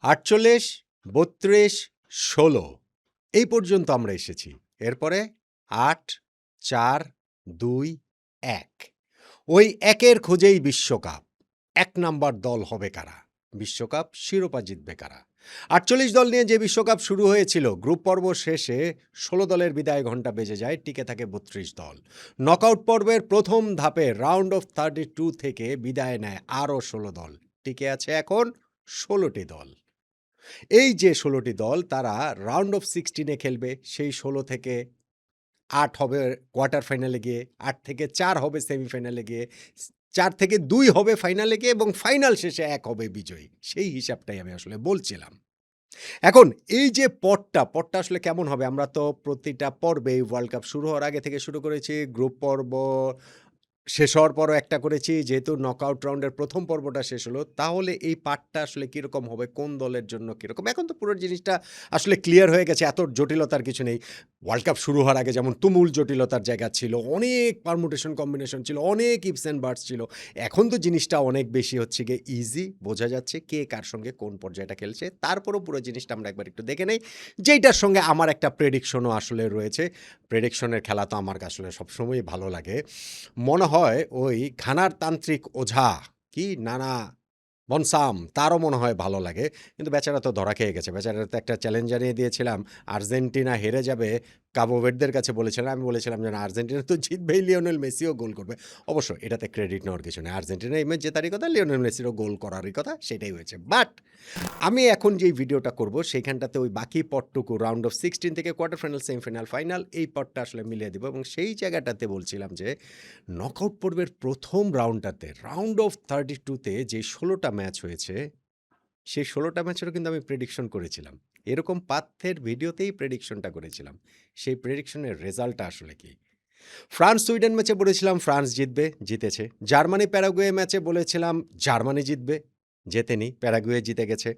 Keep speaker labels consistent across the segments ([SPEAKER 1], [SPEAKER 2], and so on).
[SPEAKER 1] ৪৮, ৩২, ১৬ এই পর্যন্ত আমরা এসেছি। এরপরে ৮, ৪, ২, ১ ওই ১-এর খোঁজেই বিশ্বকাপ। ১ নাম্বার দল হবে কারা? বিশ্বকাপ শিরোপা জিতবে কারা? ৪৮ দল নিয়ে যে বিশ্বকাপ শুরু হয়েছিল, গ্রুপ পর্ব শেষে ১৬ দলের বিদায় ঘণ্টা বেজে যায়, টিকে থাকে ৩২ দল। নকআউট পর্বের প্রথম ধাপে রাউন্ড অফ 32 থেকে বিদায় নেয় আরও ১৬ দল। টিকে আছে এখন ১৬টি দল। এই যে ১৬টি দল তারা রাউন্ড অফ 16 খেলবে। সেই ১৬ থেকে ৮ হবে কোয়ার্টার ফাইনালে গিয়ে, ৮ থেকে ৪ হবে সেমিফাইনালে গিয়ে, ৪ থেকে ২ হবে ফাইনালে গিয়ে এবং ফাইনাল শেষে ১ হবে বিজয়ী। সেই হিসাবটাই আমি আসলে বলছিলাম। এখন এই যে পথটা আসলে কেমন হবে? আমরা তো প্রতিটা পর্বেই ওয়ার্ল্ড কাপ শুরু হওয়ার আগে থেকে শুরু করেছি। গ্রুপ পর্ব শেষ হওয়ার পরও একটা করেছি। যেহেতু নকআউট রাউন্ডের প্রথম পর্বটা শেষ হলো, তাহলে এই পার্টটা আসলে কিরকম হবে? কোন দলের জন্য কিরকম? এখন তো পুরো জিনিসটা আসলে ক্লিয়ার হয়ে গেছে। এত জটিলতার কিছু নেই। ওয়ার্ল্ড কাপ শুরু হওয়ার আগে যেমন তুমুল জটিলতার জায়গা ছিল, অনেক পারমুটেশন কম্বিনেশন ছিল, অনেক ইফস অ্যান্ড বাটস ছিল। এখন তো জিনিসটা অনেক বেশি হচ্ছে গিয়ে ইজি, বোঝা যাচ্ছে কে কার সঙ্গে কোন পর্যায়টা খেলছে। তারপরও পুরো জিনিসটা আমরা একবার একটু দেখে নেই। যেইটার সঙ্গে আমার একটা প্রেডিকশনও আসলে রয়েছে। প্রেডিকশনের খেলা তো আমার আসলে সবসময়ই ভালো লাগে। মনে হয় ওই ঘানার তান্ত্রিক ওঝা কি নানা বনসাম তারও মনে হয় ভালো লাগে। কিন্তু বেচারা তো ধরা খেয়ে গেছে। বেচারার তো একটা চ্যালেঞ্জ জানিয়ে দিয়েছিলাম। আর্জেন্টিনা হেরে যাবে কাবো ভের্দের কাছে বলেছিলাম। আমি বলেছিলাম যে না, আর্জেন্টিনা তো জিতবেই, লিওনেল মেসিও গোল করবে। অবশ্য এটাতে ক্রেডিট নেওয়ার কিছু নেই। আর্জেন্টিনা এই ম্যাচ জেতারই কথা, লিওনেল মেসিরও গোল করারই কথা, সেটাই হয়েছে। বাট আমি এখন যেই ভিডিওটা করব সেইখানটাতে ওই বাকি পথটুকু রাউন্ড অফ 16 থেকে কোয়ার্টার ফাইনাল, সেমিফাইনাল, ফাইনাল এই পথটা আসলে মিলিয়ে দিব এবং সেই জায়গাটাতে বলছিলাম যে নকআউট পর্বের প্রথম রাউন্ডটাতে রাউন্ড অফ 32 তে যে ১৬টা ম্যাচ হয়েছে, সেই ১৬টা ম্যাচেরও কিন্তু আমি প্রেডিকশন করেছিলাম। এরকম পাথ্যের ভিডিওতেই প্রেডিকশনটা করেছিলাম। সেই প্রেডিকশনের রেজাল্টটা আসলে কি? ফ্রান্স সুইডেন ম্যাচে বলেছিলাম ফ্রান্স জিতবে, জিতেছে। জার্মানি প্যারাগুয়ে ম্যাচে বলেছিলাম জার্মানি জিতবে, জেতেনি, প্যারাগুয়ে জিতে গেছে।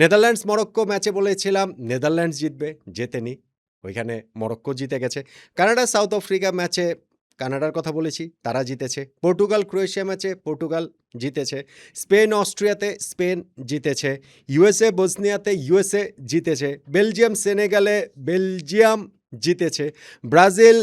[SPEAKER 1] নেদারল্যান্ডস মরক্কো ম্যাচে বলেছিলাম নেদারল্যান্ডস জিতবে, জেতেনি, ওইখানে মরক্কো জিতে গেছে। কানাডা সাউথ আফ্রিকা ম্যাচে কানাডার কথা বলেছি, তারা জিতেছে। পর্তুগাল ক্রোয়েশিয়া ম্যাচে পর্তুগাল জিতেছে। স্পেন অস্ট্রিয়াতে স্পেন জিতেছে। ইউএসএ বসনিয়াতে ইউএসএ জিতেছে। বেলজিয়াম সেনেগালে বেলজিয়াম জিতেছে। ব্রাজিল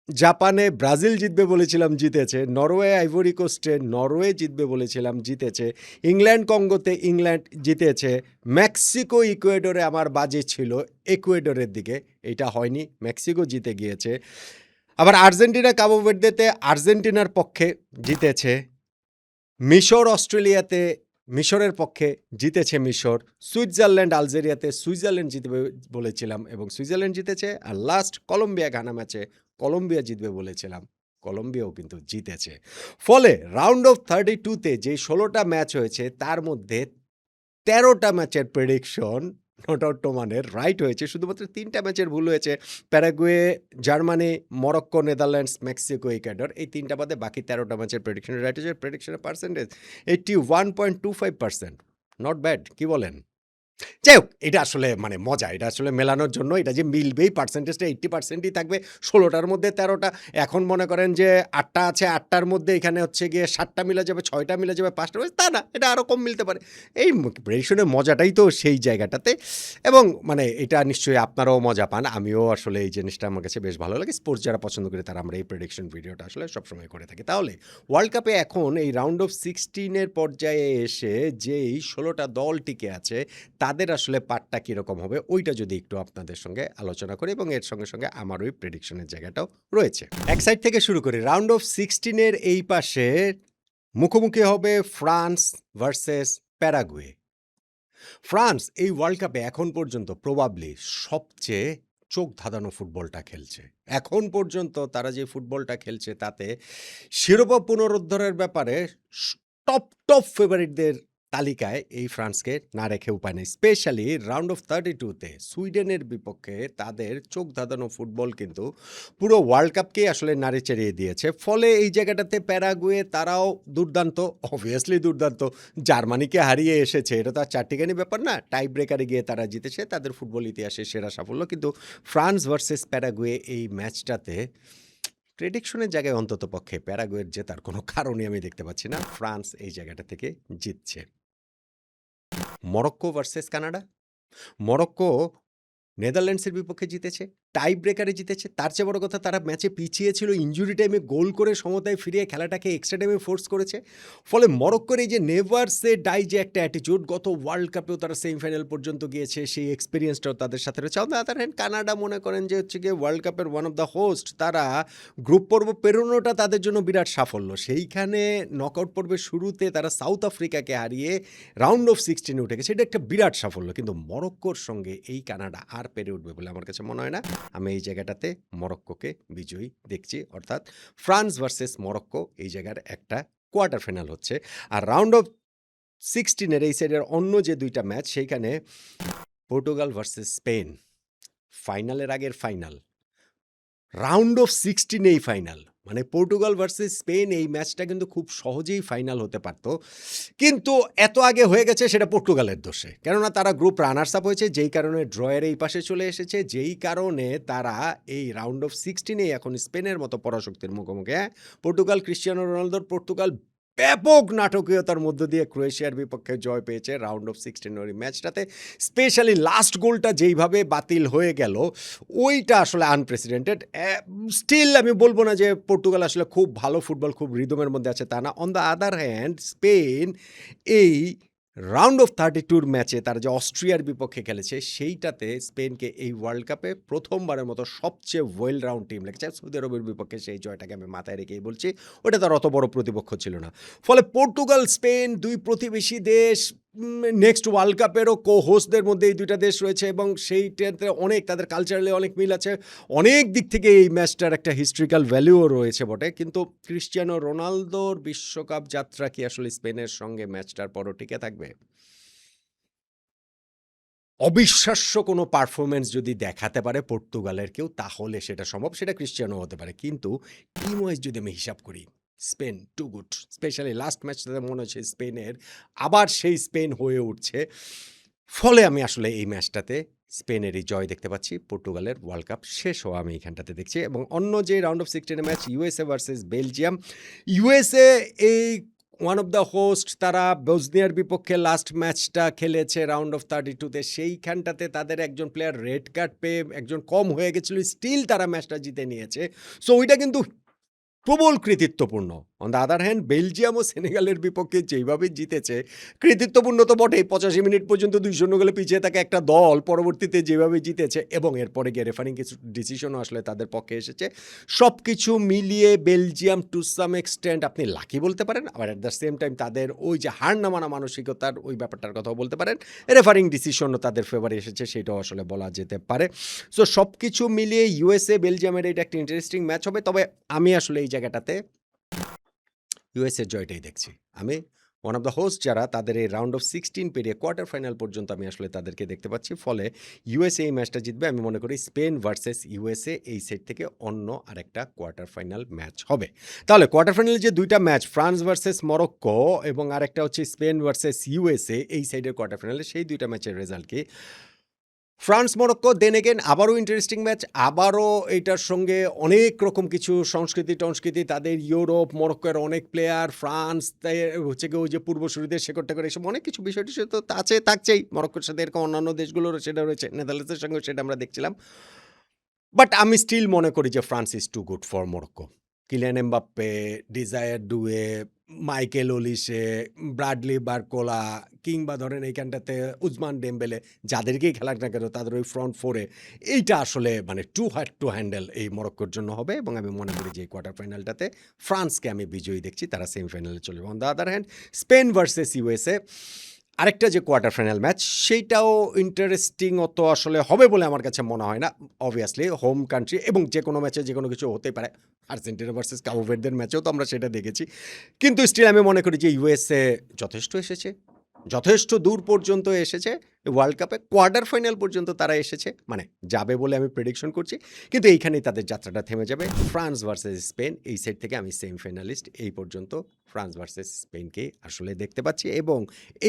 [SPEAKER 1] জাপানে ব্রাজিল জিতবে বলেছিলাম, জিতেছে। নরওয়ে আইভরি কোস্টে নরওয়ে জিতবে বলেছিলাম, জিতেছে। ইংল্যান্ড কঙ্গোতে ইংল্যান্ড জিতেছে। মেক্সিকো ইকুয়েডরে আমার বাজি ছিল ইকুয়েডরের দিকে, এটা হয়নি, মেক্সিকো জিতে গিয়েছে। আবার আর্জেন্টিনা কাবো ভের্দেতে আর্জেন্টিনার পক্ষে জিতেছে। মিশর অস্ট্রেলিয়াতে মিশরের পক্ষে জিতেছে মিশর। সুইজারল্যান্ড আলজেরিয়াতে সুইজারল্যান্ড জিতবে বলেছিলাম এবং সুইজারল্যান্ড জিতেছে। আর লাস্ট কলম্বিয়া ঘানা ম্যাচে কলম্বিয়া জিতবে বলেছিলাম, কলম্বিয়াও কিন্তু জিতেছে। ফলে রাউন্ড অফ 32 তে যে ১৬টা ম্যাচ হয়েছে তার মধ্যে ১৩টা ম্যাচের প্রেডিকশন নট আউট টোমানের রাইট হয়েছে। শুধুমাত্র ৩টা ম্যাচের ভুল হয়েছে। Paraguay, Germany, Morocco, Netherlands, Mexico, Ecuador, এই ৩টা বাদে বাকি ১৩টা ম্যাচের প্রেডিকশন রাইট হয়েছে। প্রেডিকশনের পার্সেন্টেজ 81.25%। নট ব্যাড, কি বলেন? যাই হোক, এটা আসলে মানে মজা। এটা আসলে মেলানোর জন্য, এটা যে মিলবেই পার্সেন্টেজটা 80%ই থাকবে। ১৬টার মধ্যে ১৩টা। এখন মনে করেন যে ৮টা আছে, ৮টার মধ্যে এখানে হচ্ছে গিয়ে ৭টা মিলে যাবে, ৬টা মিলে যাবে, ৫টা মিলে, তা না, এটা আরও কম মিলতে পারে। এই প্রেডিকশনের মজাটাই তো সেই জায়গাটাতে। এবং মানে এটা নিশ্চয়ই আপনারাও মজা পান। আমিও আসলে এই জিনিসটা আমার কাছে বেশ ভালো লাগে। স্পোর্টস যারা পছন্দ করে তারা আমরা এই প্রেডিকশন ভিডিওটা আসলে সবসময় করে থাকি। তাহলে ওয়ার্ল্ড কাপে এখন এই রাউন্ড অফ 16 পর্যায়ে এসে যেই ১৬টা দল টিকে আছে তাদের আসলে পার্টটা কীরকম হবে ওইটা যদি একটু আপনাদের সঙ্গে আলোচনা করি এবং এর সঙ্গে সঙ্গে আমার ওই প্রেডিকশনের জায়গাটাও রয়েছে। এক সাইড থেকে শুরু করি। রাউন্ড অফ 16 এই পাশে মুখোমুখি হবে ফ্রান্স ভার্সেস প্যারাগুয়ে। ফ্রান্স এই ওয়ার্ল্ড কাপে এখন পর্যন্ত প্রবাবলি সবচেয়ে চোখ ধাঁধানো ফুটবলটা খেলছে। এখন পর্যন্ত তারা যে ফুটবলটা খেলছে তাতে শিরোপা পুনরুদ্ধারের ব্যাপারে টপ ফেভারিটদের তালিকায় এই ফ্রান্সকে না রেখে উপায় নেই। স্পেশালি রাউন্ড অফ 32 তে সুইডেনের বিপক্ষে তাদের চোখ ধাঁধানো ফুটবল কিন্তু পুরো ওয়ার্ল্ড কাপকেই আসলে নাড়ে চেড়িয়ে দিয়েছে। ফলে এই জায়গাটাতে প্যারাগুয়ে তারাও দুর্দান্ত, অবভিয়াসলি দুর্দান্ত। জার্মানিকে হারিয়ে এসেছে, এটা তো আর চারটিখানি ব্যাপার না। টাই ব্রেকারে গিয়ে তারা জিতেছে, তাদের ফুটবল ইতিহাসে সেরা সাফল্য। কিন্তু ফ্রান্স ভার্সেস প্যারাগুয়ে এই ম্যাচটাতে প্রেডিকশনের জায়গায় অন্ততপক্ষে প্যারাগুয়ের জেতার কোনো কারণই আমি দেখতে পাচ্ছি না। ফ্রান্স এই জায়গাটা থেকে জিতছে। Morocco versus Canada. মরক্কো নেদারল্যান্ডসের বিপক্ষে জিতেছে, টাই ব্রেকারে জিতেছে। তার চেয়ে বড় কথা তারা ম্যাচে পিছিয়ে ছিল, ইনজুরি টাইমে গোল করে সমতায় ফিরিয়ে খেলাটাকে এক্সট্রা টাইমে ফোর্স করেছে। ফলে মরক্কোর এই যে নেভার সে ডাই যে একটা অ্যাটিটিউড, গত ওয়ার্ল্ড কাপেও তারা সেমিফাইনাল পর্যন্ত গিয়েছে, সেই এক্সপিরিয়েন্সটাও তাদের সাথে রয়েছে। On the other hand Canada মনে করেন যে হচ্ছে গিয়ে ওয়ার্ল্ড কাপের ওয়ান অফ দ্য হোস্ট, তারা গ্রুপ পর্ব পেরোনোটা তাদের জন্য বিরাট সাফল্য। সেইখানে নকআউট পর্বের শুরুতে তারা সাউথ আফ্রিকাকে হারিয়ে রাউন্ড অফ 16 উঠে গেছে, এটা একটা বিরাট সাফল্য। কিন্তু মরক্কোর সঙ্গে এই কানাডা আর পেরে উঠবে বলে আমার কাছে মনে হয় না। আমি এই জায়গাটাতে মরক্কোকে বিজয়ী দেখছি, অর্থাৎ ফ্রান্স ভার্সেস মরক্কো এই জায়গার একটা কোয়ার্টার ফাইনাল হচ্ছে। আর রাউন্ড অফ 16-এর এই সাইডের অন্য যে দুইটা ম্যাচ, সেইখানে পর্তুগাল ভার্সেস স্পেন, ফাইনালের আগের ফাইনাল, রাউন্ড অফ 16 এই ফাইনাল। মানে পর্তুগাল ভার্সেস স্পেন এই ম্যাচটা কিন্তু খুব সহজেই ফাইনাল হতে পারত, কিন্তু এত আগে হয়ে গেছে সেটা পর্তুগালের দোষে। কেননা তারা গ্রুপ রানার্স আপ হয়েছে, যেই কারণে ড্রয়ের এই পাশে চলে এসেছে, যেই কারণে তারা এই রাউন্ড অফ 16-এ এখন স্পেনের মতো পরাশক্তির মুখোমুখি। পর্তুগাল, ক্রিশ্চিয়ানো রোনালদোর পর্তুগাল ব্যাপক নাটকীয়তার মধ্য দিয়ে ক্রোয়েশিয়ার বিপক্ষে জয় পেয়েছে রাউন্ড অফ 16 ওই ম্যাচটাতে। স্পেশালি লাস্ট গোলটা যেইভাবে বাতিল হয়ে গেল, ওইটা আসলে আনপ্রেসিডেন্টেড। স্টিল আমি বলবো না যে পর্তুগাল আসলে খুব ভালো ফুটবল, খুব রিদমের মধ্যে আছে, তা না। On the other hand Spain এই রাউন্ড অফ 32-র ম্যাচে তারা যে অস্ট্রিয়ার বিপক্ষে খেলেছে, সেইটাতে স্পেনকে এই ওয়ার্ল্ড কাপে প্রথমবারের মতো সবচেয়ে ওয়েল রাউন্ড টিম লেগেছে। সৌদি আরবের বিপক্ষে সেই জয়টাকে আমি মাথায় রেখেই বলছি, ওটা তার অত বড় প্রতিপক্ষ ছিল না। ফলে পর্তুগাল স্পেন দুই প্রতিবেশী দেশ, নেক্সট ওয়ার্ল্ড কাপেরও কো হোস্টদের মধ্যে এই দুইটা দেশ রয়েছে, এবং সেইটাতে অনেক তাদের কালচারালি অনেক মিল আছে। অনেক দিক থেকে এই ম্যাচটার একটা হিস্ট্রিক্যাল ভ্যালুও রয়েছে বটে। কিন্তু ক্রিশ্চিয়ানো রোনালদোর বিশ্বকাপ যাত্রা কি আসলে স্পেনের সঙ্গে ম্যাচটার পরও টিকে থাকবে? অবিশ্বাস্য কোনো পারফরমেন্স যদি দেখাতে পারে পর্তুগালের কেউ, তাহলে সেটা সম্ভব, সেটা ক্রিশ্চিয়ানো হতে পারে। কিন্তু টিম ওয়াইজ যদি আমি হিসাব করি, Spain too good. Specially last ম্যাচটাতে মনে হচ্ছে স্পেনের আবার সেই স্পেন হয়ে উঠছে। ফলে আমি আসলে এই ম্যাচটাতে স্পেনেরই জয় দেখতে পাচ্ছি, পর্তুগালের ওয়ার্ল্ড কাপ শেষ হওয়া আমি এইখানটাতে দেখছি। এবং অন্য যে round of 16 match, USA versus Belgium, USA এই ওয়ান অফ দ্য হোস্ট, তারা বসনিয়ার বিপক্ষে লাস্ট ম্যাচটা খেলেছে রাউন্ড অফ 32-তে। সেইখানটাতে তাদের একজন প্লেয়ার রেড কার্ড পেয়ে একজন কম হয়ে গেছিল, স্টিল তারা ম্যাচটা জিতে নিয়েছে। সো ওইটা কিন্তু প্রবল কৃতিত্বপূর্ণ। On the other hand Belgium ও সেনেগালের বিপক্ষে যেইভাবে জিতেছে, কৃতিত্বপূর্ণ তো বটেই। 85 মিনিট পর্যন্ত 2-0 গোলে পিছিয়ে থাকা একটা দল পরবর্তীতে যেভাবে জিতেছে, এবং এরপরে গিয়ে রেফারিং কিছু ডিসিশনও আসলে তাদের পক্ষে এসেছে। সব কিছু মিলিয়ে বেলজিয়াম টু সাম এক্সটেন্ট আপনি লাকি বলতে পারেন, আবার অ্যাট দ্য সেম টাইম তাদের ওই যে হার না মানা মানসিকতার ওই ব্যাপারটার কথাও বলতে পারেন। রেফারিং ডিসিশনও তাদের ফেভারে এসেছে, সেটাও আসলে বলা যেতে পারে। সো সব কিছু মিলিয়ে ইউএসএ বেলজিয়ামের এটা একটা ইন্টারেস্টিং ম্যাচ হবে। তবে আমি আসলে এই জায়গাটাতে ইউএসএর জয়টাই দেখছি। আমি ওয়ান অফ দ্য হোস্ট যারা, তাদের এই রাউন্ড অফ 16 পেরিয়ে কোয়ার্টার ফাইনাল পর্যন্ত আমি আসলে তাদেরকে দেখতে পাচ্ছি। ফলে ইউএসএ এই ম্যাচটা জিতবে। আমি মনে করি স্পেন ভার্সেস ইউএসএ এই সেট থেকে অন্য আরেকটা কোয়ার্টার ফাইনাল ম্যাচ হবে। তাহলে কোয়ার্টার ফাইনালে যে দুইটা ম্যাচ, ফ্রান্স ভার্সেস মরক্কো এবং আরেকটা হচ্ছে স্পেন ভার্সেস ইউএসএ, এই সাইডের কোয়ার্টার ফাইনালে সেই দুইটা ম্যাচের রেজাল্ট কি? ফ্রান্স মরক্কো, দেন এগেন আবারও ইন্টারেস্টিং ম্যাচ। আবারও এইটার সঙ্গে অনেক রকম কিছু সংস্কৃতি, তাদের ইউরোপ, মরক্কোর অনেক প্লেয়ার, ফ্রান্স হচ্ছে গিয়ে ওই যে পূর্বসূরিদের শেকড় টেকড়, এসব অনেক কিছু বিষয় টিষয় তো আছে, থাকছেই। মরক্কোর সাথে এরকম অন্যান্য দেশগুলোরও সেটা রয়েছে, নেদারল্যান্ডসের সঙ্গে সেটা আমরা দেখছিলাম। বাট আমি স্টিল মনে করি যে France is too good for Morocco. Kylian Mbappe, Desire Doue, Michael Olise, Bradley Barcola, কিংবা ধরেন এইখানটাতে উসমান ডেম্বেলে, যাদেরকেই খেলাক না কেন তাদের ওই ফ্রন্ট ফোরে, এইটা আসলে মানে টু হার্ড টু হ্যান্ডেল এই মরক্কোর জন্য হবে। এবং আমি মনে করি যে এই কোয়ার্টার ফাইনালটাতে ফ্রান্সকে আমি বিজয়ী দেখছি, তারা সেমিফাইনালে চলে যাবে। On the other hand Spain versus USA, আরেকটা যে কোয়ার্টার ফাইনাল ম্যাচ, সেইটাও ইন্টারেস্টিং অত আসলে হবে বলে আমার কাছে মনে হয় না। অবভিয়াসলি হোম কান্ট্রি, এবং যে কোনো ম্যাচে যে কোনো কিছু হতেই পারে। আর্জেন্টিনা ভার্সেস কাবো ভার্দের ম্যাচেও তো আমরা সেটা দেখেছি। কিন্তু স্টিল আমি মনে করি যে ইউএসএ যথেষ্ট এসেছে, যথেষ্ট দূর পর্যন্ত এসেছে ওয়ার্ল্ড কাপে, কোয়ার্টার ফাইনাল পর্যন্ত তারা এসেছে, মানে যাবে বলে আমি প্রেডিকশন করছি। কিন্তু এইখানেই তাদের যাত্রাটা থেমে যাবে। ফ্রান্স ভার্সেস স্পেন এই সাইড থেকে আমি সেমিফাইনালিস্ট এই পর্যন্ত ফ্রান্স ভার্সেস স্পেনকে আসলে দেখতে পাচ্ছি, এবং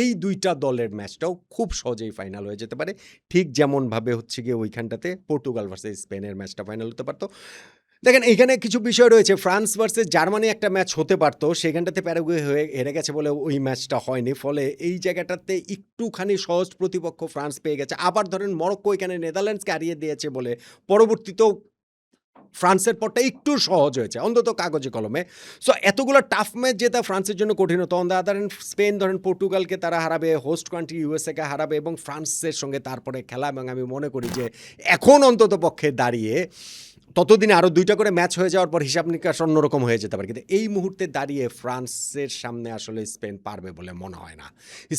[SPEAKER 1] এই দুইটা দলের ম্যাচটাও খুব সহজেই ফাইনাল হয়ে যেতে পারে। ঠিক যেমনভাবে হচ্ছে গিয়ে ওইখানটাতে পর্তুগাল ভার্সেস স্পেনের ম্যাচটা ফাইনাল হতে পারতো। দেখেন এইখানে কিছু বিষয় রয়েছে। ফ্রান্স ভার্সেস জার্মানি একটা ম্যাচ হতে পারত। সেখানটাতে প্যারাগুয়ে হয়ে হেরে গেছে বলে ওই ম্যাচটা হয়নি। ফলে এই জায়গাটাতে একটুখানি সহজ প্রতিপক্ষ ফ্রান্স পেয়ে গেছে। আবার ধরেন মরক্কো এখানে নেদারল্যান্ডসকে হারিয়ে দিয়েছে বলে পরবর্তীতেও ফ্রান্সের পরটা একটু সহজ হয়েছে, অন্তত কাগজে কলমে। সো এতগুলো টাফ ম্যাচ জেতা ফ্রান্সের জন্য কঠিন হতো। On the other hand Spain ধরেন পর্তুগালকে তারা হারাবে, হোস্ট কান্ট্রি ইউএসএকে হারাবে এবং ফ্রান্সের সঙ্গে তারপরে খেলা। এবং আমি মনে করি যে এখন অন্তত পক্ষে দাঁড়িয়ে ততদিনে আরও ২টা করে ম্যাচ হয়ে যাওয়ার পর হিসাব নিকাশ অন্যরকম হয়ে যেতে পারে। কিন্তু এই মুহূর্তে দাঁড়িয়ে ফ্রান্সের সামনে আসলে স্পেন পারবে বলে মনে হয় না।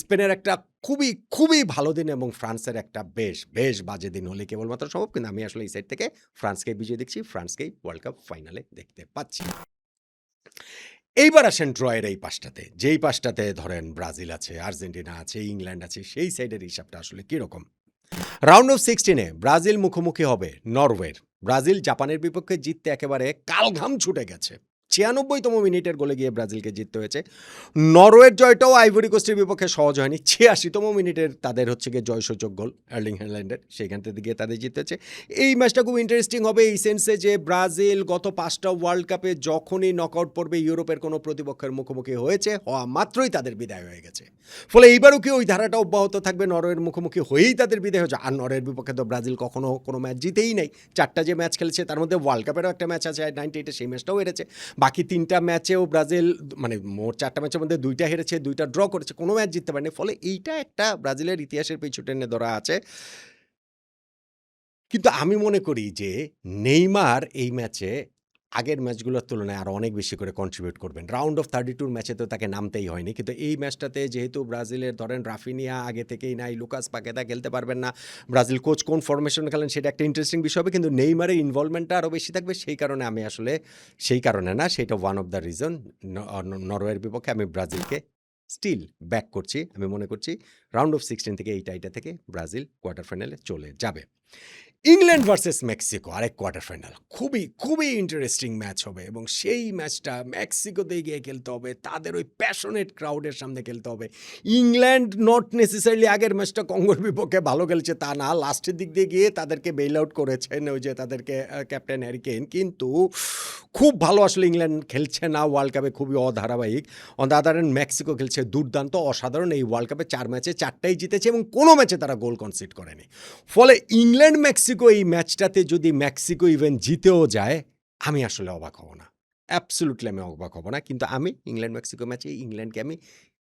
[SPEAKER 1] স্পেনের একটা খুবই, খুবই ভালো দিন এবং ফ্রান্সের একটা বেশ, বেশ বাজে দিন হলে কেবলমাত্র সম্ভব। কিন্তু আমি আসলে এই সাইড থেকে ফ্রান্সকেই বিজয় দেখছি, ফ্রান্সকেই ওয়ার্ল্ড কাপ ফাইনালে দেখতে পাচ্ছি। এইবার আসেন ড্রয়ের এই পাশটাতে। যেই পাশটাতে ধরেন ব্রাজিল আছে, আর্জেন্টিনা আছে, ইংল্যান্ড আছে, সেই সাইডের হিসাবটা আসলে কীরকম? রাউন্ড অফ 16-এ ব্রাজিল মুখোমুখি হবে নরওয়ের। ব্রাজিল জাপানের বিপক্ষে জিততে একেবারে কালঘাম ছুটে গেছে। ৯৬তম মিনিটের গোলে গিয়ে ব্রাজিলকে জিততে হয়েছে। নরওয়ের জয়টাও আইভরি কোস্টের বিপক্ষে সহজ হয়নি। ৮৬তম মিনিটের তাদের হচ্ছে গিয়ে জয়সূচক গোল আর্লিং হ্যালান্ডের, সেইখান থেকে গিয়ে তাদের জিততে হয়েছে। এই ম্যাচটা খুব ইন্টারেস্টিং হবে এই সেন্সে যে ব্রাজিল গত ৫টা ওয়ার্ল্ড কাপে যখনই নকআউট পর্বে ইউরোপের কোনো প্রতিপক্ষের মুখোমুখি হয়েছে, হওয়া মাত্রই তাদের বিদায় হয়ে গেছে। ফলে এইবারও কি ওই ধারাটা অব্যাহত থাকবে? নরওয়ের মুখোমুখি হয়েই তাদের বিদায় হয়েছে। আর নরওয়ের বিপক্ষে তো ব্রাজিল কখনো কোনো ম্যাচ জিতেই নাই। 4টা যে ম্যাচ খেলেছে তার মধ্যে ওয়ার্ল্ড কাপেরও একটা ম্যাচ আছে 98-এ, সেই ম্যাচটাও হেরেছে। বাকি 3টা ম্যাচেও ব্রাজিল মানে মোট 4টা ম্যাচের মধ্যে 2টা হেরেছে, 2টা ড্র করেছে, কোনো ম্যাচ জিততে পারেনি। ফলে এইটা একটা ব্রাজিলের ইতিহাসের পিছু টেনে ধরা আছে। কিন্তু আমি মনে করি যে নেইমার এই ম্যাচে আগের ম্যাচগুলোর তুলনায় আরও অনেক বেশি করে কন্ট্রিবিউট করবেন। রাউন্ড অফ 32 ম্যাচে তো তাকে নামতেই হয়নি। কিন্তু এই ম্যাচটাতে যেহেতু ব্রাজিলের ধরেন রাফিনিয়া আগে থেকেই নাই, লুকাস পাকেতা খেলতে পারবেন না, ব্রাজিল কোচ কোন ফরমেশনে খেলেন সেটা একটা ইন্টারেস্টিং বিষয় হবে। কিন্তু নেইমারের ইনভলভমেন্টটা আরও বেশি থাকবে। সেই কারণে আমি আসলে সেই কারণে না, সেটা ওয়ান অফ দ্য রিজন নরওয়ের বিপক্ষে আমি ব্রাজিলকে স্টিল ব্যাক করছি। আমি মনে করছি রাউন্ড অফ 16 থেকে এই টাইটা থেকে ব্রাজিল কোয়ার্টার ফাইনালে চলে যাবে। ইংল্যান্ড ভার্সেস মেক্সিকো আরেক কোয়ার্টার ফাইনাল। খুবই, খুবই ইন্টারেস্টিং ম্যাচ হবে এবং সেই ম্যাচটা মেক্সিকোতে গিয়ে খেলতে হবে। তাদের ওই প্যাশনেট ক্রাউডের সামনে খেলতে হবে। ইংল্যান্ড নট নেসেসারিলি আগের ম্যাচটা কঙ্গোর বিপক্ষে ভালো খেলছে তা না। লাস্টের দিক দিয়ে গিয়ে তাদেরকে বেইল আউট করেছেন ওই যে তাদেরকে ক্যাপ্টেন হ্যারি কেইন। কিন্তু খুব ভালো আসলে ইংল্যান্ড খেলছে না ওয়ার্ল্ড কাপে, খুবই অধারাবাহিক। On the other hand Mexico খেলছে দুর্দান্ত, অসাধারণ। এই ওয়ার্ল্ড কাপে 4 ম্যাচে 4টাই জিতেছে এবং কোনো ম্যাচে তারা গোল কনসিড করেনি। ফলে ইংল্যান্ড মেক্সিকো এই ম্যাচটাতে যদি মেক্সিকো ইভেন জিতেও যায়, আমি আসলে অবাক হব না। অ্যাবসোলুটলি আমি অবাক হব না। কিন্তু আমি ইংল্যান্ড মেক্সিকো ম্যাচে ইংল্যান্ডকে আমি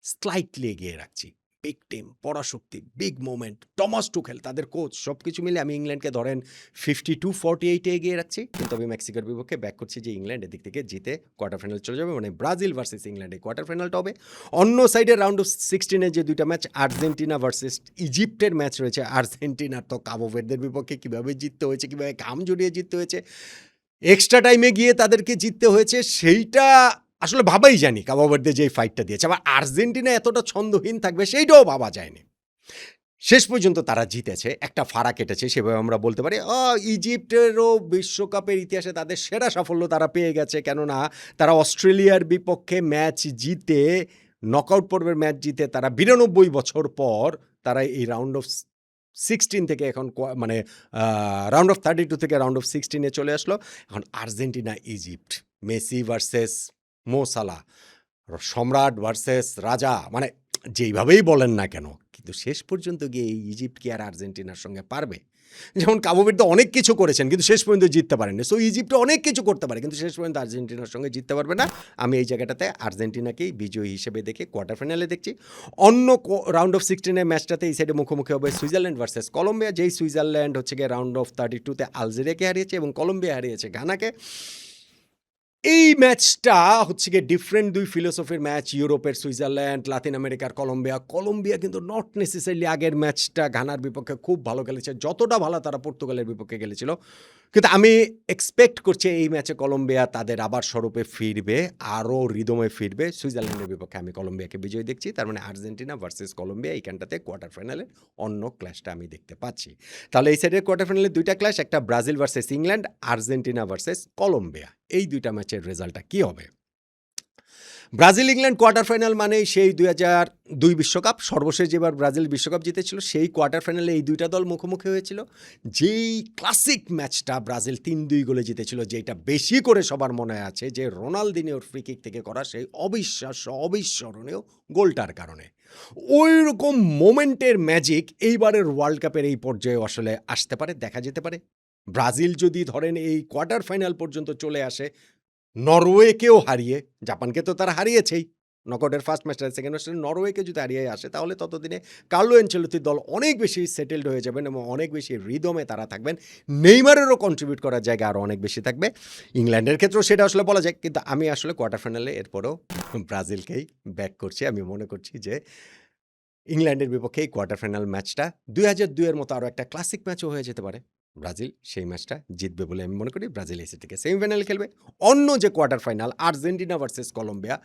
[SPEAKER 1] স্লাইটলি এগিয়ে রাখছি। বিগ টিম, পরাশক্তি, বিগ মোমেন্ট, টমাস টুখেল তাদের কোচ সবকিছু মিলে আমি ইংল্যান্ডকে ধরেন 52-48 এগিয়ে রাখছি। কিন্তু আমি মেক্সিকোর বিপক্ষে ব্যাক করছি যে ইংল্যান্ড এদিক থেকে জিতে কোয়ার্টার ফাইনাল চলে যাবে। মানে ব্রাজিল ভার্সেস ইংল্যান্ড এই কোয়ার্টার ফাইনালটা হবে। অন্য সাইডে রাউন্ড অফ 16-এ যে 2টা ম্যাচ আর্জেন্টিনা ভার্সেস ইজিপ্টের ম্যাচ রয়েছে। আর্জেন্টিনার তো কাবো ভের্দের বিপক্ষে কীভাবে জিততে হয়েছে, কীভাবে ঘাম জড়িয়ে জিততে হয়েছে, এক্সট্রা টাইমে গিয়ে তাদেরকে জিততে হয়েছে, সেইটা আসলে ভাবাই যায়নি কাবো ভের্দে যেই ফাইটটা দিয়েছে। আবার আর্জেন্টিনা এতটা ছন্দহীন থাকবে সেইটাও ভাবা যায়নি। শেষ পর্যন্ত তারা জিতেছে, একটা ফাড়া কেটেছে সেভাবে আমরা বলতে পারি। ইজিপ্টেরও বিশ্বকাপের ইতিহাসে তাদের সেরা সাফল্য তারা পেয়ে গেছে। কেননা তারা অস্ট্রেলিয়ার বিপক্ষে ম্যাচ জিতে, নকআউট পর্বের ম্যাচ জিতে তারা 92 বছর পর তারা এই রাউন্ড অফ 16 থেকে এখন মানে রাউন্ড অফ 32 থেকে রাউন্ড অফ 16-এ চলে আসলো। এখন আর্জেন্টিনা ইজিপ্ট, মেসি ভার্সেস মো সালাহ, সম্রাট ভার্সেস রাজা, মানে যেইভাবেই বলেন না কেন, কিন্তু শেষ পর্যন্ত গিয়ে এই ইজিপ্ট কি আর আর্জেন্টিনার সঙ্গে পারবে? যেমন কাবো ভের্দে অনেক কিছু করেছেন কিন্তু শেষ পর্যন্ত জিততে পারেননি। সো ইজিপ্ট অনেক কিছু করতে পারে কিন্তু শেষ পর্যন্ত আর্জেন্টিনার সঙ্গে জিততে পারবে না। আমি এই জায়গাটাতে আর্জেন্টিনাকেই বিজয়ী হিসেবে দেখে কোয়ার্টার ফাইনালে দেখছি। অন্য রাউন্ড অফ 16-এর ম্যাচটাতে এই সাইডে মুখোমুখি হবে সুইজারল্যান্ড ভার্সেস কলম্বিয়া। যেই সুইজারল্যান্ড হচ্ছে গিয়ে রাউন্ড অফ 32-তে আলজেরিয়াকে হারিয়েছে এবং কলম্বিয়া হারিয়েছে ঘানাকে। এই ম্যাচটা হচ্ছে গিয়ে ডিফারেন্ট 2 ফিলোসফির ম্যাচ। ইউরোপের সুইজারল্যান্ড, লাতিন আমেরিকার কলম্বিয়া। কলম্বিয়া কিন্তু নট নেসেসারিলি আগের ম্যাচটা ঘানার বিপক্ষে খুব ভালো খেলেছে, যতটা ভালো তারা পর্তুগালের বিপক্ষে খেলেছিল। কিন্তু আমি এক্সপেক্ট করছি এই ম্যাচে কলম্বিয়া তাদের আবার স্বরূপে ফিরবে, আরও রিদমে ফিরবে। সুইজারল্যান্ডের বিপক্ষে আমি কলম্বিয়াকে বিজয় দেখছি। তার মানে আর্জেন্টিনা ভার্সেস কলম্বিয়া এইখানটাতে কোয়ার্টার ফাইনালের অন্য ক্লাসটা আমি দেখতে পাচ্ছি। তাহলে এই সাইডের কোয়ার্টার ফাইনালে 2টা ক্লাস, একটা Brazil versus England, Argentina versus Colombia. এই 2টা ম্যাচের রেজাল্টটা কী হবে? ব্রাজিল ইংল্যান্ড কোয়ার্টার ফাইনাল মানেই সেই 2002 বিশ্বকাপ, সর্বশেষ যেবার ব্রাজিল বিশ্বকাপ জিতেছিল সেই কোয়ার্টার ফাইনালে এই দুইটা দল মুখোমুখি হয়েছিল। যেই ক্লাসিক ম্যাচটা ব্রাজিল 3-2 গোলে জিতেছিল, যেটা বেশি করে সবার মনে আছে, যে রোনালদিনিওর ফ্রি কিক থেকে করা সেই অবিশ্বাস্য অবিস্মরণীয় গোলটার কারণে। ওই রকম মোমেন্টের ম্যাজিক এইবারের ওয়ার্ল্ড কাপের এই পর্যায়ে আসলে আসতে পারে, দেখা যেতে পারে। ব্রাজিল যদি ধরেন এই কোয়ার্টার ফাইনাল পর্যন্ত চলে আসে নরওয়েকেও হারিয়ে, জাপানকে তো তারা হারিয়েছেই নকআউটের ফার্স্ট ম্যাচটা, সেকেন্ড ম্যাচটা নরওয়েকে যদি হারিয়ে আসে, তাহলে ততদিনে কার্লো অ্যানচেলত্তির দল অনেক বেশি সেটেলড হয়ে যাবেন এবং অনেক বেশি রিদমে তারা থাকবেন। নেইমারেরও কন্ট্রিবিউট করার জায়গা আরও অনেক বেশি থাকবে। ইংল্যান্ডের ক্ষেত্রেও সেটা আসলে বলা যায়, কিন্তু আমি আসলে কোয়ার্টার ফাইনালে এরপরও ব্রাজিলকেই ব্যাক করছি। আমি মনে করছি যে ইংল্যান্ডের বিপক্ষে এই কোয়ার্টার ফাইনাল ম্যাচটা 2002-এর মতো আরও একটা ক্লাসিক ম্যাচও হয়ে যেতে পারে। ব্রাজিল সেই ম্যাচটা জিতবে বলে আমি মনে করি। ব্রাজিল এসে থেকে সেমিফাইনালে খেলবে। অন্য যে quarter final Argentina versus Colombia,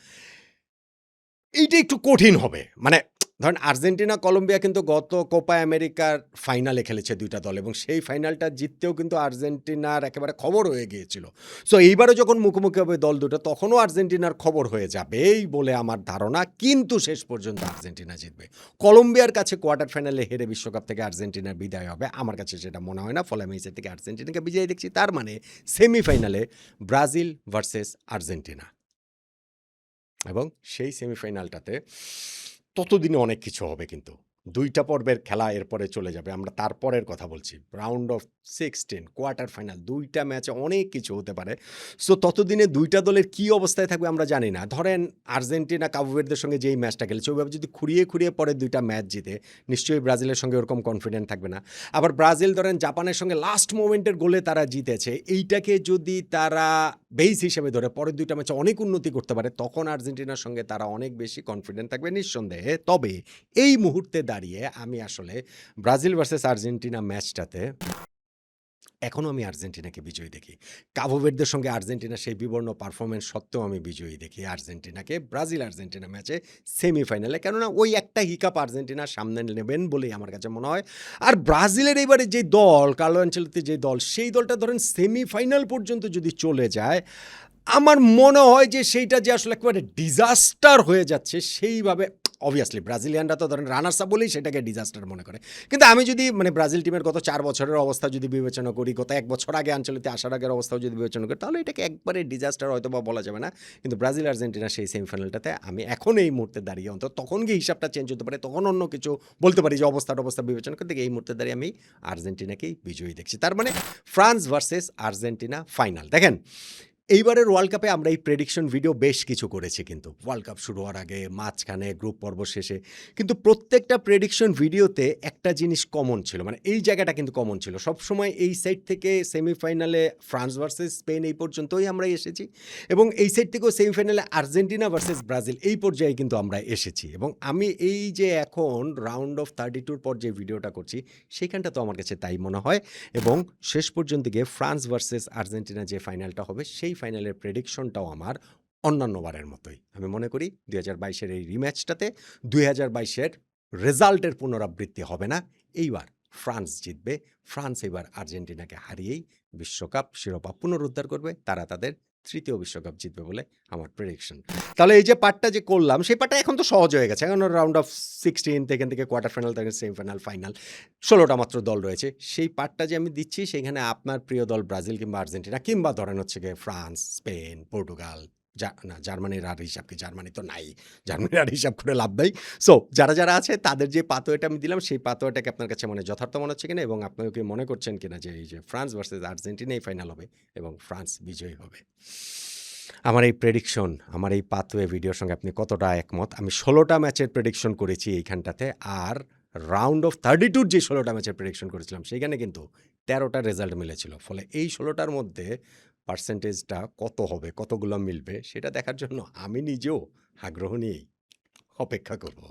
[SPEAKER 1] এইটা একটু কঠিন হবে। মানে ধরেন আর্জেন্টিনা কলম্বিয়া কিন্তু গত কোপা আমেরিকার ফাইনালে খেলেছে দুইটা দল, এবং সেই ফাইনালটা জিততেও কিন্তু আর্জেন্টিনার একেবারে খবর হয়ে গিয়েছিল। সো এইবারও যখন মুখোমুখি হবে দল দুটো, তখনও আর্জেন্টিনার খবর হয়ে যাবেই বলে আমার ধারণা, কিন্তু শেষ পর্যন্ত আর্জেন্টিনা জিতবে। কলম্বিয়ার কাছে কোয়ার্টার ফাইনালে হেরে বিশ্বকাপ থেকে আর্জেন্টিনার বিদায় হবে, আমার কাছে সেটা মনে হয় না। ফলে আমি এসে থেকে আর্জেন্টিনাকে বিজয়ী দেখছি। তার মানে সেমিফাইনালে ব্রাজিল ভার্সেস আর্জেন্টিনা, এবং সেই সেমিফাইনালটাতে ততদিনে অনেক কিছু হবে। কিন্তু দুইটা পর্বের খেলা এরপরে চলে যাবে, আমরা তারপরের কথা বলছি। রাউন্ড অফ 16 কোয়ার্টার ফাইনাল, দুইটা ম্যাচে অনেক কিছু হতে পারে। সো ততদিনে দুইটা দলের কী অবস্থায় থাকবে আমরা জানি না। ধরেন আর্জেন্টিনা কাবো ভার্দের সঙ্গে যেই ম্যাচটা খেলেছে, ওইভাবে যদি খুঁড়িয়ে খুঁড়িয়ে পরে দুইটা ম্যাচ জিতে, নিশ্চয়ই ব্রাজিলের সঙ্গে ওরকম কনফিডেন্ট থাকবে না। আবার ব্রাজিল ধরেন জাপানের সঙ্গে লাস্ট মোমেন্টের গোলে তারা জিতেছে, এইটাকে যদি তারা বেস হিসেবে ধরে পরের দুইটা ম্যাচে অনেক উন্নতি করতে পারে, তখন আর্জেন্টিনার সঙ্গে তারা অনেক বেশি কনফিডেন্ট থাকবে নিঃসন্দেহে। তবে এই মুহূর্তে দাঁড়িয়ে আমি আসলে ব্রাজিল ভার্সেস আর্জেন্টিনা ম্যাচটাতে এখনও আমি আর্জেন্টিনাকে বিজয়ী দেখি। কাবো ভার্দের সঙ্গে আর্জেন্টিনা সেই বিবর্ণ পারফরমেন্স সত্ত্বেও আমি বিজয়ী দেখি আর্জেন্টিনাকে ব্রাজিল আর্জেন্টিনা ম্যাচে সেমিফাইনালে। কেননা ওই একটা হিকাপ আর্জেন্টিনা সামনে নেবেন বলেই আমার কাছে মনে হয়। আর ব্রাজিলের এইবারে যে দল, কার্লো আনচেলত্তির যে দল, সেই দলটা ধরেন সেমিফাইনাল পর্যন্ত যদি চলে যায়, আমার মনে হয় যে সেইটা যে আসলে একেবারে ডিজাস্টার হয়ে যাচ্ছে সেইভাবে। অবভিয়াসলি ব্রাজিলিয়ানরা তো ধরেন রানার্স আপ বলেই সেটাকে ডিজাস্টার মনে করে, কিন্তু আমি যদি মানে ব্রাজিল টিমের গত 4 বছরের অবস্থা যদি বিবেচনা করি, গত 1 বছর আগে আঞ্চলিতে আসার আগের অবস্থাও যদি বিবেচনা করি, তাহলে এটাকে একবারে ডিজাস্টার হয়তো বা বলা যাবে না। কিন্তু ব্রাজিল আর্জেন্টিনা সেই সেমিফাইনালটাতে আমি এখন এই মুহূর্তে দাঁড়িয়ে, অন্তত তখন গিয়ে হিসাবটা চেঞ্জ হতে পারে, তখন অন্য কিছু বলতে পারি যে অবস্থা বিবেচনা করতে গিয়ে এই মুহূর্তে দাঁড়িয়ে আমি আর্জেন্টিনাকেই বিজয়ী দেখছি। তার মানে ফ্রান্স ভার্সেস আর্জেন্টিনা ফাইনাল। দেখেন এইবারের ওয়ার্ল্ড কাপে আমরা এই প্রেডিকশন ভিডিও বেশ কিছু করেছি, কিন্তু ওয়ার্ল্ড কাপ শুরু হওয়ার আগে, মাঝখানে, গ্রুপ পর্ব শেষে, কিন্তু প্রত্যেকটা প্রেডিকশন ভিডিওতে একটা জিনিস কমন ছিল, মানে এই জায়গাটা কিন্তু কমন ছিল। সবসময় এই সাইড থেকে সেমিফাইনালে ফ্রান্স ভার্সেস স্পেন এই পর্যন্তই আমরা এসেছি, এবং এই সাইড থেকেও সেমিফাইনালে আর্জেন্টিনা ভার্সেস ব্রাজিল এই পর্যায়ে কিন্তু আমরা এসেছি। এবং আমি এই যে এখন রাউন্ড অফ 32 পর যে ভিডিওটা করছি, সেইখানটা তো আমার কাছে তাই মনে হয়। এবং শেষ পর্যন্ত গিয়ে ফ্রান্স ভার্সেস আর্জেন্টিনা যে ফাইনালটা হবে, সেই ফাইনালের প্রেডিকশনটাও আমার অন্যান্য বারের মতোই। আমি মনে করি 2022-এর এই রিম্যাচটাতে 2022-এর রেজাল্টের পুনরাবৃত্তি হবে না। এইবার ফ্রান্স জিতবে। ফ্রান্স এবার আর্জেন্টিনাকে হারিয়েই বিশ্বকাপ শিরোপা পুনরুদ্ধার করবে। তারা তাদের 3য় বিশ্বকাপ জিতবে বলে আমার প্রেডিকশন। তাহলে এই যে পার্টটা যে করলাম, সেই পার্টটা এখন তো সহজ হয়ে গেছে। এখন রাউন্ড অফ 16 থেকে কোয়ার্টার ফাইনাল থেকে সেমিফাইনাল, ফাইনাল 16টা মাত্র দল রয়েছে। সেই পার্টটা যে আমি দিচ্ছি, সেখানে আপনার প্রিয় দল ব্রাজিল কিংবা আর্জেন্টিনা, কিংবা ধরেন হচ্ছে গিয়ে ফ্রান্স, স্পেন, পর্তুগাল, জার্মানির আর হিসাব কি, জার্মানি তো নাই, জার্মানির আর হিসাব করে লাভ নাই। সো যারা আছে তাদের যে পাথওয়েটা আমি দিলাম, সেই পাথওয়েটাকে আপনার কাছে মানে যথার্থ মনে হচ্ছে কিনা, এবং আপনিও কি মনে করছেন কিনা যে এই যে ফ্রান্স ভার্সেস আর্জেন্টিনাই ফাইনাল হবে এবং ফ্রান্স বিজয়ী হবে। আমার এই প্রেডিকশন, আমার এই পাথওয়ে ভিডিওর সঙ্গে আপনি কতটা একমত? আমি 16টা ম্যাচের প্রেডিকশন করেছি এইখানটাতে, আর রাউন্ড অফ 32 যে 16টা ম্যাচের প্রেডিকশন করেছিলাম, সেইখানে কিন্তু 13টা রেজাল্ট মিলেছিল। ফলে এই 16টার মধ্যে পার্সেন্টেজটা কত হবে, কতগুলো মিলবে, সেটা দেখার জন্য আমি নিজেও আগ্রহ নিয়েই অপেক্ষা করব।